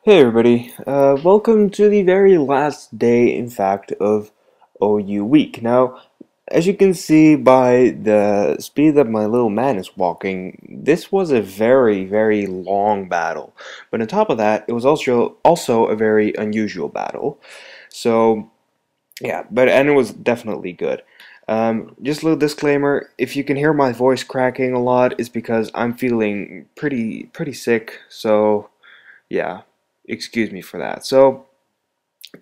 Hey everybody, welcome to the very last day, in fact, of OU week. Now, as you can see by the speed that my little man is walking, this was a very long battle. But on top of that, it was also a very unusual battle. So, yeah, and it was definitely good. Just a little disclaimer, if you can hear my voice cracking a lot, it's because I'm feeling pretty sick, so yeah, excuse me for that. So,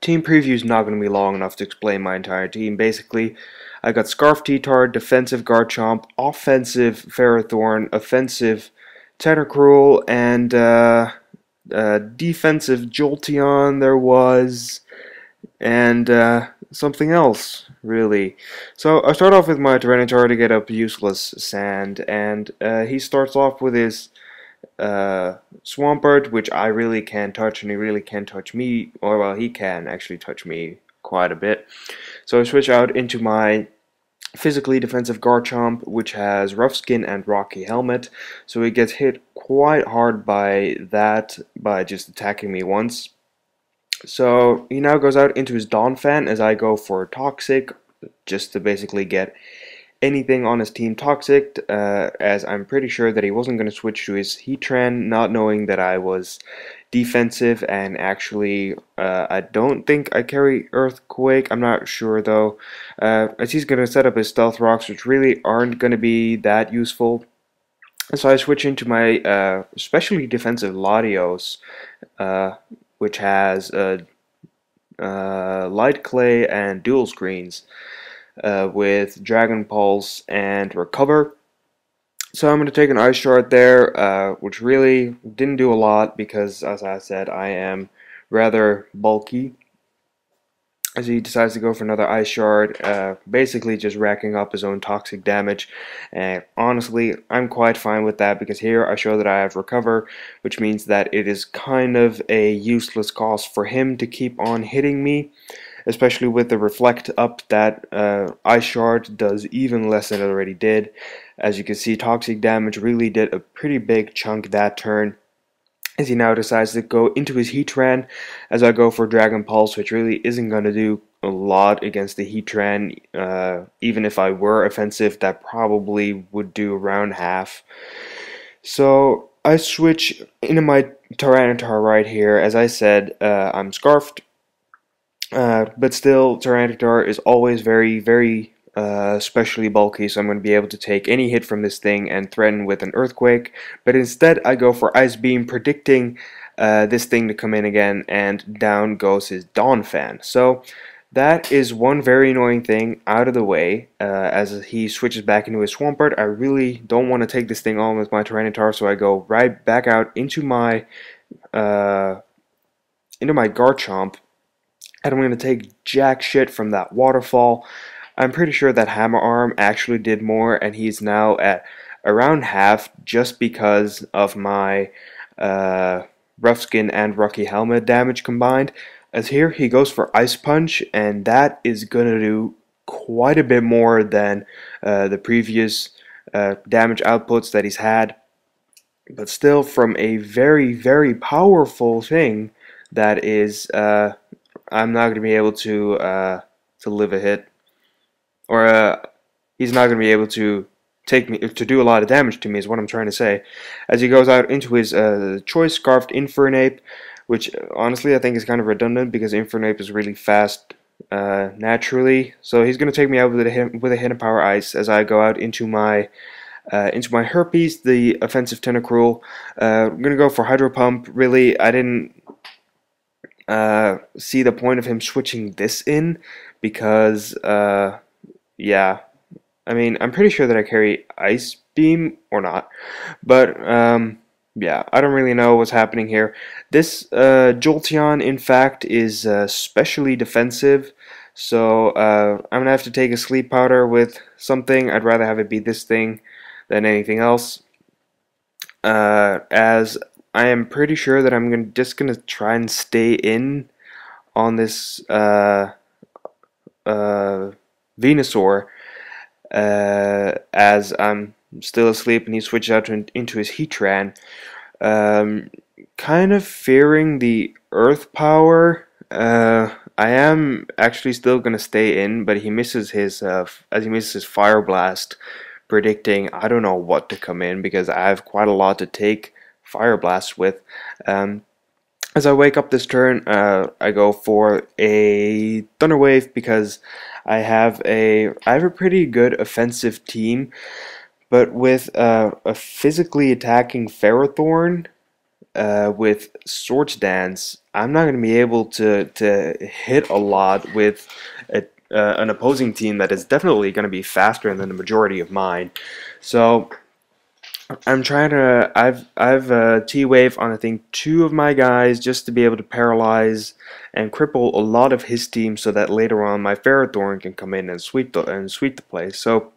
team preview is not going to be long enough to explain my entire team. Basically, I got Scarf T-Tard, defensive Garchomp, offensive Ferrothorn, offensive Tentacruel, and defensive Jolteon there was, and something else, really. So I start off with my Tyranitar to get up useless Sand, and he starts off with his Swampert, which I really can't touch, and he really can't touch me, or well, he can actually touch me quite a bit. So I switch out into my physically defensive Garchomp, which has Rough Skin and Rocky Helmet, so he gets hit quite hard by that, by just attacking me once. So he now goes out into his Donphan as I go for Toxic, just to basically get anything on his team toxic, as I'm pretty sure that he wasn't going to switch to his Heatran, not knowing that I was defensive, and actually I don't think I carry Earthquake, I'm not sure though, as he's going to set up his Stealth Rocks, which really aren't going to be that useful. So I switch into my especially defensive Latios, which has Light Clay and Dual Screens, with Dragon Pulse and Recover. So I'm going to take an Ice Shard there, which really didn't do a lot because, as I said, I am rather bulky. As he decides to go for another Ice Shard, basically just racking up his own toxic damage. And honestly, I'm quite fine with that because here I show that I have Recover, which means that it is kind of a useless cost for him to keep on hitting me, especially with the Reflect up that Ice Shard does even less than it already did. As you can see, toxic damage really did a pretty big chunk that turn, as he now decides to go into his Heatran as I go for Dragon Pulse, which really isn't going to do a lot against the Heatran. Even if I were offensive, that probably would do around half. So I switch into my Tyranitar right here. As I said, I'm Scarfed, but still Tyranitar is always very especially bulky, so I'm going to be able to take any hit from this thing and threaten with an Earthquake. But instead I go for Ice Beam, predicting this thing to come in again, and down goes his Donphan. So that is one very annoying thing out of the way. As he switches back into his Swampert, I really don't want to take this thing on with my Tyranitar, so I go right back out into my Garchomp, and I'm going to take jack shit from that Waterfall. I'm pretty sure that Hammer Arm actually did more, and he's now at around half just because of my Rough Skin and Rocky Helmet damage combined. As here he goes for Ice Punch, and that is going to do quite a bit more than the previous damage outputs that he's had. But still, from a very powerful thing that is, I'm not going to be able to live a hit. Or he's not going to be able to do a lot of damage to me, is what I'm trying to say. As he goes out into his choice Scarfed Infernape, which honestly I think is kind of redundant because Infernape is really fast naturally. So he's going to take me out with a Hidden Power Ice as I go out into my Herpes, the offensive Tentacruel. I'm going to go for Hydro Pump. Really, I didn't see the point of him switching this in because yeah, I mean, I'm pretty sure that I carry Ice Beam or not, but yeah, I don't really know what's happening here. This Jolteon, in fact, is specially defensive, so I'm gonna have to take a Sleep Powder with something. I'd rather have it be this thing than anything else, as I am pretty sure that I'm just gonna try and stay in on this Venusaur, as I'm still asleep and he switches out into his Heatran. kind of fearing the Earth power. I am actually still gonna stay in, but he misses his as he misses his Fire Blast, predicting I don't know what to come in because I have quite a lot to take Fire Blast with. As I wake up this turn, I go for a Thunder Wave because I have a pretty good offensive team, but with a physically attacking Ferrothorn with Swords Dance, I'm not going to be able to hit a lot with an opposing team that is definitely going to be faster than the majority of mine. So I'm trying to. I've T-Wave on I think 2 of my guys just to be able to paralyze and cripple a lot of his team, so that later on my Ferrothorn can come in and sweep the place. So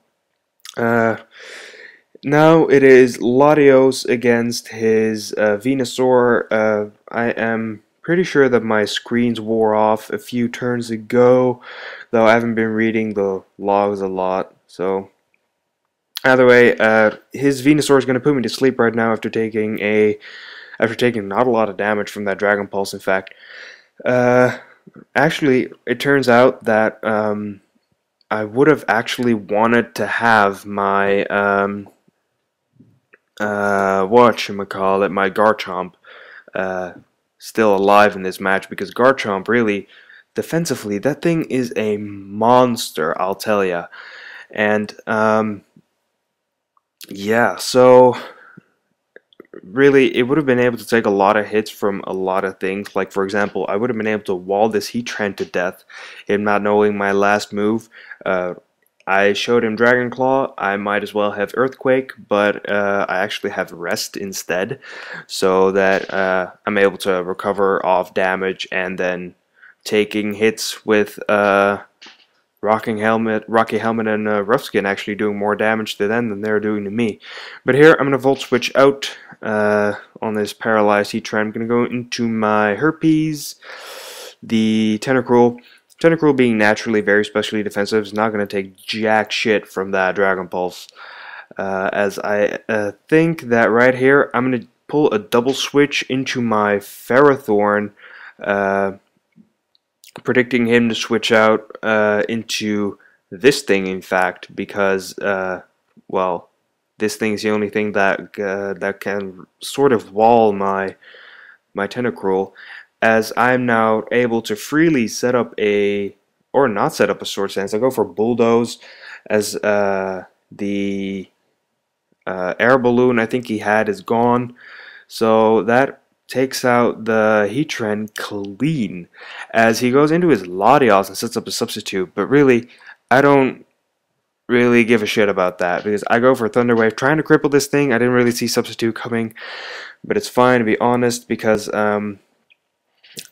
now it is Latios against his Venusaur. I am pretty sure that my screens wore off a few turns ago, though I haven't been reading the logs a lot. So either way, his Venusaur is going to put me to sleep right now after taking not a lot of damage from that Dragon Pulse. In fact, actually, it turns out that I would have actually wanted to have my whatchamacallit, my Garchomp still alive in this match, because Garchomp really, defensively, that thing is a monster, I'll tell ya. And yeah, so really, it would have been able to take a lot of hits from a lot of things. Like, for example, I would have been able to wall this Heatran to death, him not knowing my last move. I showed him Dragon Claw. I might as well have Earthquake, but I actually have Rest instead, so that I'm able to recover off damage, and then taking hits with Rocky Helmet, and Rough Skin actually doing more damage to them than they're doing to me. But here, I'm going to Volt Switch out on this Paralyzed Heatran. I'm going to go into my Herpes, the Tentacruel. Tentacruel, being naturally very specially defensive, is not going to take jack shit from that Dragon Pulse. As I think that right here, I'm going to pull a double switch into my Ferrothorn, predicting him to switch out into this thing, in fact, because, well, this thing is the only thing that that can sort of wall my Tentacruel, as I'm now able to freely set up or not set up a Sword Stance. I go for Bulldoze, as the air balloon I think he had is gone, so that takes out the Heatran clean, as he goes into his Latios and sets up a substitute. But really, I don't really give a shit about that, because I go for Thunder Wave, trying to cripple this thing. I didn't really see substitute coming, but it's fine, to be honest, because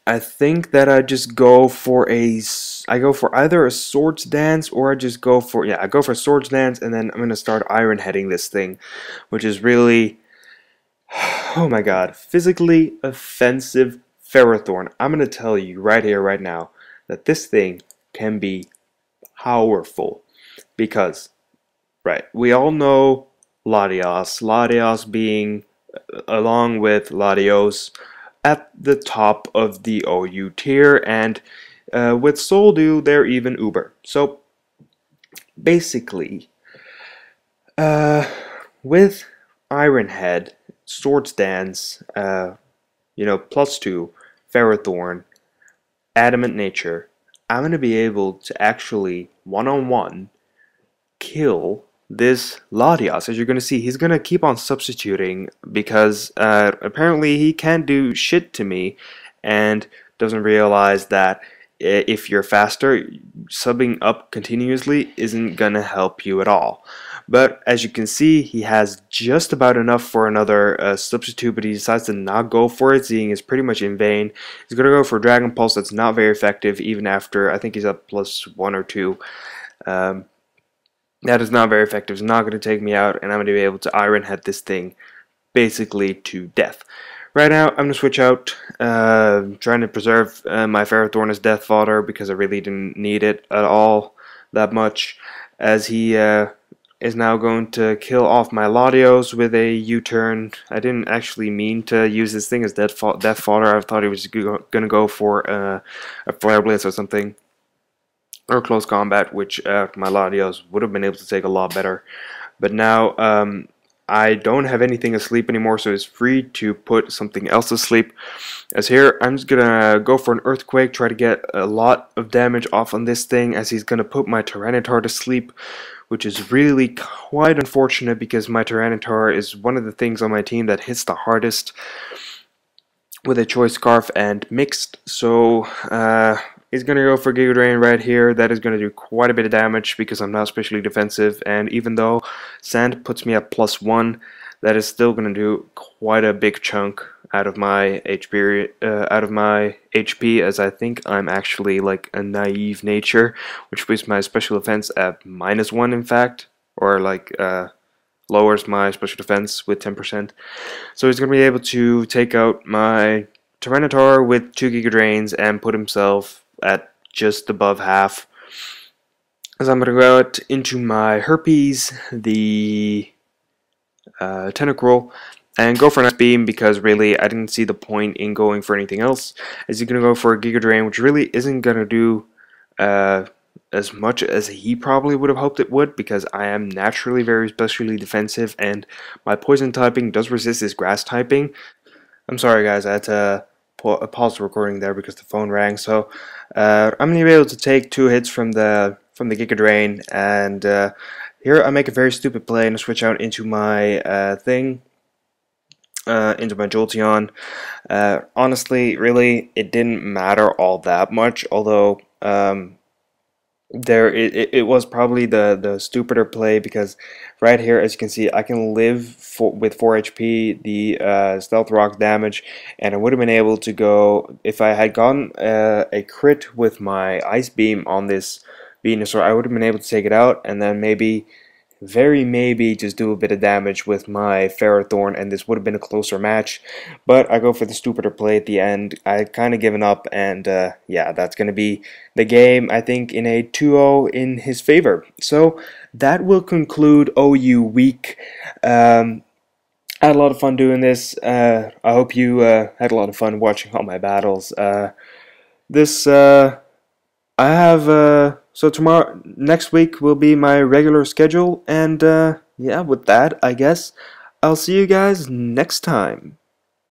I think that I just go for either a Swords Dance, or I just go for, I go for Swords Dance, and then I'm going to start Iron Heading this thing, which is really, oh my god, physically offensive Ferrothorn. I'm going to tell you right here, right now, that this thing can be powerful, because, right, we all know Latios being, along with Latios, at the top of the OU tier, and with Soldew, they're even uber. So, basically, with Iron Head, Sword Stance, +2, Ferrothorn, Adamant Nature, I'm going to be able to actually, one-on-one, kill this Latios. As you're going to see, he's going to keep on substituting, because apparently he can't do shit to me, and doesn't realize that if you're faster, subbing up continuously isn't going to help you at all. But as you can see, he has just about enough for another substitute, but he decides to not go for it, seeing it's pretty much in vain. He's going to go for Dragon Pulse. That's not very effective, even after, I think he's up +1 or 2. That is not very effective. It's not going to take me out, and I'm going to be able to Iron Head this thing basically to death. Right now, I'm going to switch out, trying to preserve my Ferrothorn as death fodder, because I really didn't need it at all that much, as he is now going to kill off my Latios with a U-turn. I didn't actually mean to use this thing as Death Fodder. I thought he was going to go for a Flare Blitz or something, or close combat, which my Latios would have been able to take a lot better. But now I don't have anything asleep anymore, so it's free to put something else to sleep. As here, I'm just gonna go for an Earthquake, try to get a lot of damage off on this thing, as he's gonna put my Tyranitar to sleep, which is really quite unfortunate because my Tyranitar is one of the things on my team that hits the hardest with a Choice Scarf and Mixed. So he's going to go for Giga Drain right here. That is going to do quite a bit of damage because I'm not especially defensive, and even though Sand puts me at +1, that is still going to do quite a big chunk out of my HP, as I think I'm actually like a naive nature, which puts my special defense at -1 in fact, or like lowers my special defense with 10%. So he's going to be able to take out my Tyranitar with 2 Giga Drains and put himself at just above half. As I'm going to go out into my Herpes, the Tentacruel, and go for an Ice Beam because really I didn't see the point in going for anything else. As he's going to go for a Giga Drain, which really isn't going to do as much as he probably would have hoped it would, because I am naturally very specially defensive and my poison typing does resist his grass typing. I'm sorry guys, I had to pause the recording there because the phone rang. So I'm going to be able to take 2 hits from the Giga Drain, and here I make a very stupid play and switch out into my into my Jolteon. Honestly, really, it didn't matter all that much, although it was probably the stupider play, because right here, as you can see, I can live with 4 HP the Stealth Rock damage, and I would have been able to go, if I had gotten a crit with my Ice Beam on this Venusaur, I would have been able to take it out, and then maybe, very maybe, just do a bit of damage with my Ferrothorn, and this would have been a closer match. But I go for the stupider play at the end. I kind of given up, and yeah, that's going to be the game, I think, in a 2-0 in his favor. So that will conclude OU week. I had a lot of fun doing this. I hope you had a lot of fun watching all my battles. I have, so next week will be my regular schedule, and yeah, with that, I guess, I'll see you guys next time.